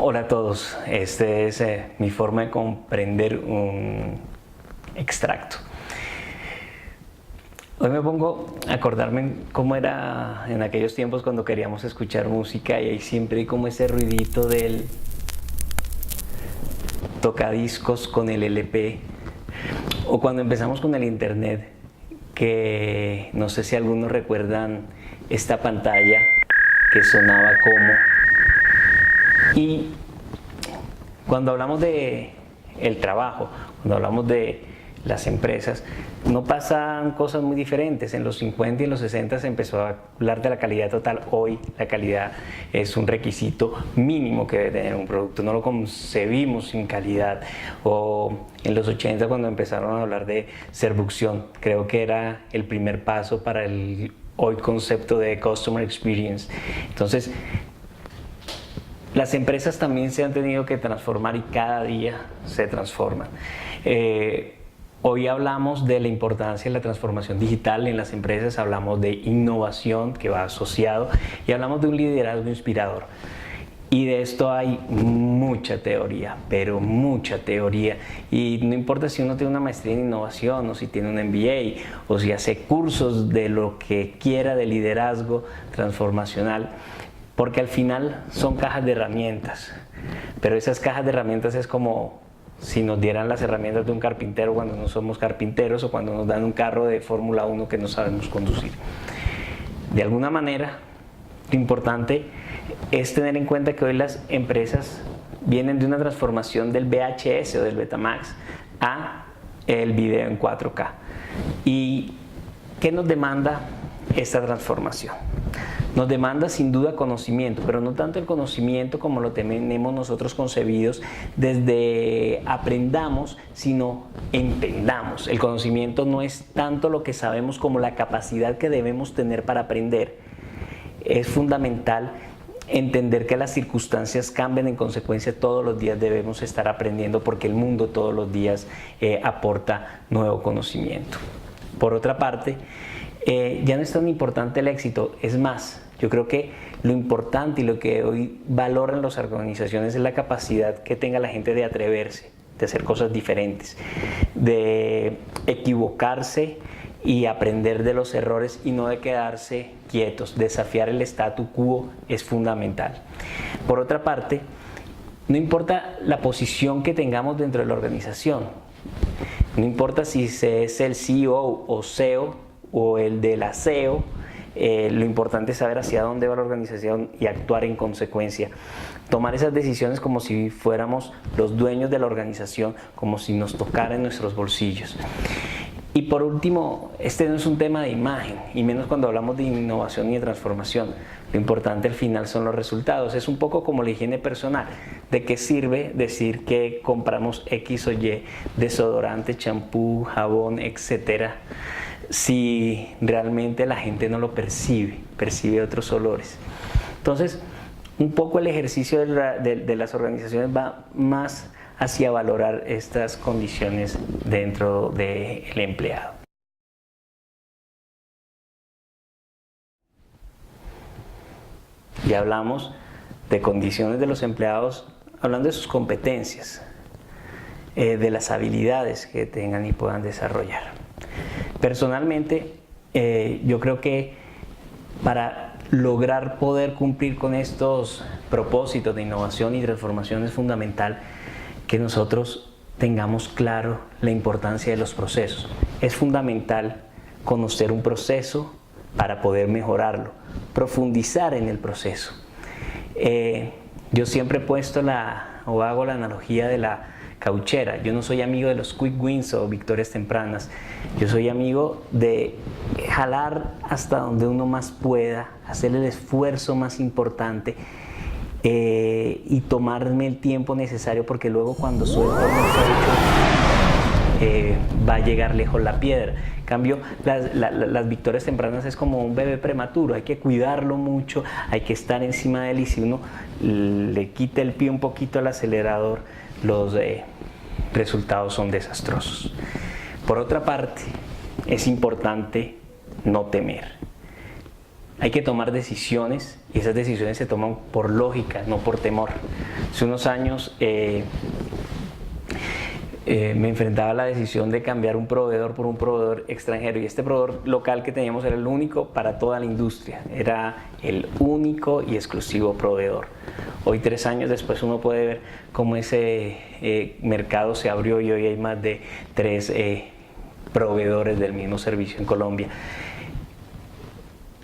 Hola a todos, este es mi forma de comprender un extracto. Hoy me pongo a acordarme cómo era en aquellos tiempos cuando queríamos escuchar música y hay siempre como ese ruidito del tocadiscos con el LP o cuando empezamos con el internet, que no sé si algunos recuerdan esta pantalla que sonaba como. Y cuando hablamos de el trabajo, cuando hablamos de las empresas, no pasan cosas muy diferentes. En los 50 y en los 60 se empezó a hablar de la calidad total. Hoy la calidad es un requisito mínimo que debe tener un producto. No lo concebimos sin calidad. O en los 80 cuando empezaron a hablar de servucción, creo que era el primer paso para el hoy concepto de Customer Experience. Entonces, las empresas también se han tenido que transformar y cada día se transforman. Hoy hablamos de la importancia de la transformación digital en las empresas, hablamos de innovación que va asociado y hablamos de un liderazgo inspirador. Y de esto hay mucha teoría, pero mucha teoría. Y no importa si uno tiene una maestría en innovación o si tiene un MBA o si hace cursos de lo que quiera de liderazgo transformacional, porque al final son cajas de herramientas, pero esas cajas de herramientas es como si nos dieran las herramientas de un carpintero cuando no somos carpinteros o cuando nos dan un carro de Fórmula 1 que no sabemos conducir. De alguna manera, lo importante es tener en cuenta que hoy las empresas vienen de una transformación del VHS o del Betamax a el video en 4K. ¿Y qué nos demanda esta transformación? Nos demanda sin duda conocimiento, pero no tanto el conocimiento como lo tenemos nosotros concebidos desde aprendamos, sino entendamos. El conocimiento no es tanto lo que sabemos como la capacidad que debemos tener para aprender. Es fundamental entender que las circunstancias cambian, en consecuencia todos los días debemos estar aprendiendo porque el mundo todos los días aporta nuevo conocimiento. Por otra parte, ya no es tan importante el éxito, es más, yo creo que lo importante y lo que hoy valoran las organizaciones es la capacidad que tenga la gente de atreverse, de hacer cosas diferentes, de equivocarse y aprender de los errores y no de quedarse quietos. Desafiar el statu quo es fundamental. Por otra parte, no importa la posición que tengamos dentro de la organización, no importa si es el CEO o CEO o el de la SEO, lo importante es saber hacia dónde va la organización y actuar en consecuencia. Tomar esas decisiones como si fuéramos los dueños de la organización, como si nos tocara en nuestros bolsillos. Y por último, este no es un tema de imagen, y menos cuando hablamos de innovación y de transformación. Lo importante al final son los resultados. Es un poco como la higiene personal. ¿De qué sirve decir que compramos X o Y, desodorante, champú, jabón, etcétera, si realmente la gente no lo percibe otros olores? Entonces, un poco el ejercicio de las organizaciones va más hacia valorar estas condiciones dentro del empleado. Ya hablamos de condiciones de los empleados, hablando de sus competencias, de las habilidades que tengan y puedan desarrollar. Personalmente, yo creo que para lograr poder cumplir con estos propósitos de innovación y transformación es fundamental que nosotros tengamos claro la importancia de los procesos. Es fundamental conocer un proceso para poder mejorarlo, profundizar en el proceso. Yo siempre he puesto o hago la analogía de la cauchera. Yo no soy amigo de los quick wins o victorias tempranas. Yo soy amigo de jalar hasta donde uno más pueda, hacer el esfuerzo más importante y tomarme el tiempo necesario, porque luego cuando suelto va a llegar lejos la piedra. En cambio, las victorias tempranas es como un bebé prematuro, hay que cuidarlo mucho, hay que estar encima de él, y si uno le quita el pie un poquito al acelerador, los resultados son desastrosos. Por otra parte, es importante no temer. hay que tomar decisiones y esas decisiones se toman por lógica, no por temor. Hace unos años me enfrentaba a la decisión de cambiar un proveedor por un proveedor extranjero y este proveedor local que teníamos era el único para toda la industria, era el único y exclusivo proveedor. Hoy, 3 años después, uno puede ver cómo ese mercado se abrió y hoy hay más de 3 proveedores del mismo servicio en Colombia.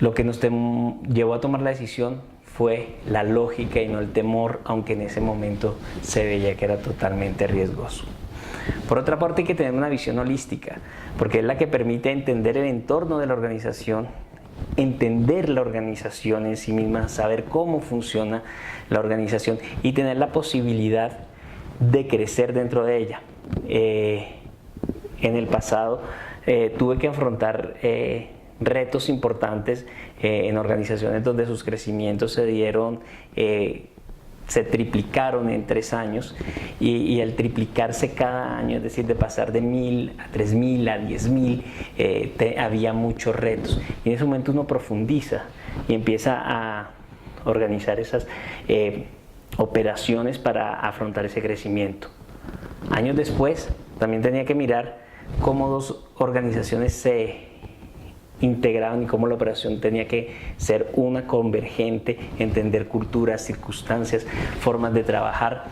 Lo que nos llevó a tomar la decisión fue la lógica y no el temor, aunque en ese momento se veía que era totalmente riesgoso. Por otra parte, hay que tener una visión holística, porque es la que permite entender el entorno de la organización, entender la organización en sí misma, saber cómo funciona la organización y tener la posibilidad de crecer dentro de ella. En el pasado tuve que afrontar retos importantes en organizaciones donde sus crecimientos se triplicaron en 3 años y al triplicarse cada año, es decir, de pasar de 1000 a 3000 a 10000, había muchos retos. Y en ese momento uno profundiza y empieza a organizar esas operaciones para afrontar ese crecimiento. Años después, también tenía que mirar cómo 2 organizaciones se integraban y cómo la operación tenía que ser una convergente, entender culturas, circunstancias, formas de trabajar.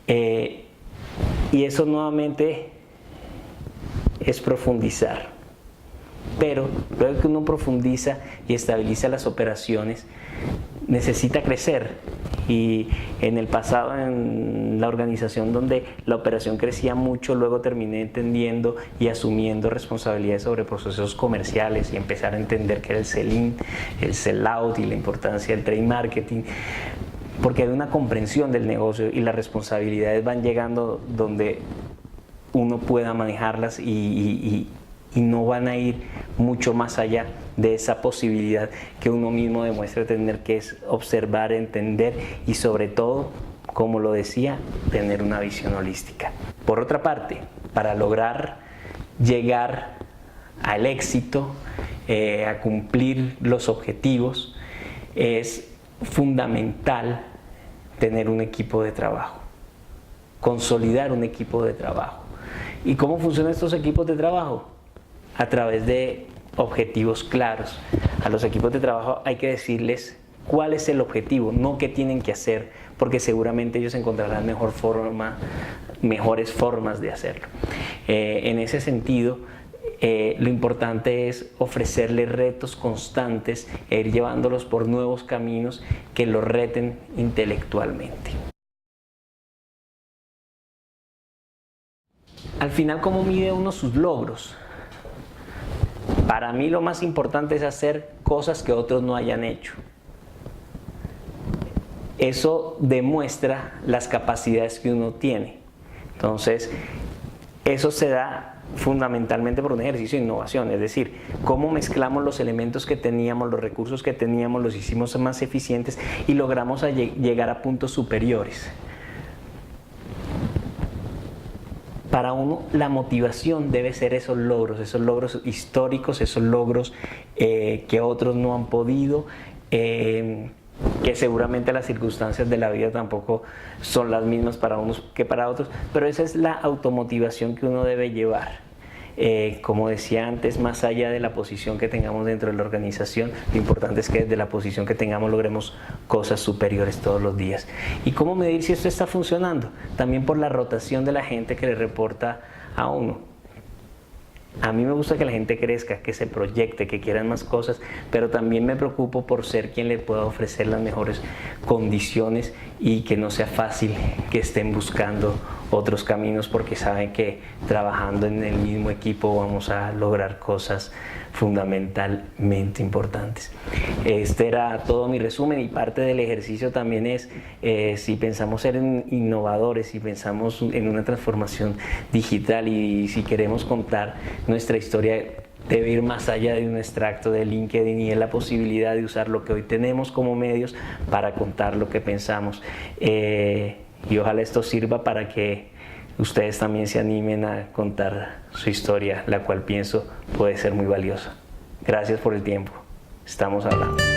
Y eso nuevamente es profundizar. Pero luego que uno profundiza y estabiliza las operaciones, necesita crecer. Y en el pasado, en la organización donde la operación crecía mucho, luego terminé entendiendo y asumiendo responsabilidades sobre procesos comerciales y empezar a entender qué era el sell-in, el sell-out y la importancia del trade marketing, porque hay una comprensión del negocio y las responsabilidades van llegando donde uno pueda manejarlas y no van a ir mucho más allá de esa posibilidad que uno mismo demuestra tener, que es observar, entender y sobre todo, como lo decía, tener una visión holística. Por otra parte, para lograr llegar al éxito, a cumplir los objetivos, es fundamental tener un equipo de trabajo, consolidar un equipo de trabajo. ¿Y cómo funcionan estos equipos de trabajo? A través de objetivos claros. A los equipos de trabajo hay que decirles cuál es el objetivo, no qué tienen que hacer, porque seguramente ellos encontrarán mejores formas de hacerlo. En ese sentido, lo importante es ofrecerles retos constantes e ir llevándolos por nuevos caminos que los reten intelectualmente. Al final, ¿cómo mide uno sus logros? Para mí lo más importante es hacer cosas que otros no hayan hecho. Eso demuestra las capacidades que uno tiene. Entonces, eso se da fundamentalmente por un ejercicio de innovación, es decir, cómo mezclamos los elementos que teníamos, los recursos que teníamos, los hicimos más eficientes y logramos llegar a puntos superiores. Para uno, la motivación debe ser esos logros históricos, esos logros que otros no han podido, que seguramente las circunstancias de la vida tampoco son las mismas para unos que para otros, pero esa es la automotivación que uno debe llevar. Como decía antes, más allá de la posición que tengamos dentro de la organización, lo importante es que desde la posición que tengamos logremos cosas superiores todos los días. ¿Y cómo medir si esto está funcionando? También por la rotación de la gente que le reporta a uno. A mí me gusta que la gente crezca, que se proyecte, que quieran más cosas, pero también me preocupo por ser quien le pueda ofrecer las mejores condiciones y que no sea fácil que estén buscando otros caminos, porque saben que trabajando en el mismo equipo vamos a lograr cosas fundamentalmente importantes. Este era todo mi resumen y parte del ejercicio también es si pensamos ser innovadores, si pensamos en una transformación digital y si queremos contar nuestra historia, debe ir más allá de un extracto de LinkedIn y es la posibilidad de usar lo que hoy tenemos como medios para contar lo que pensamos. Y ojalá esto sirva para que ustedes también se animen a contar su historia, la cual pienso puede ser muy valiosa. Gracias por el tiempo. Estamos hablando.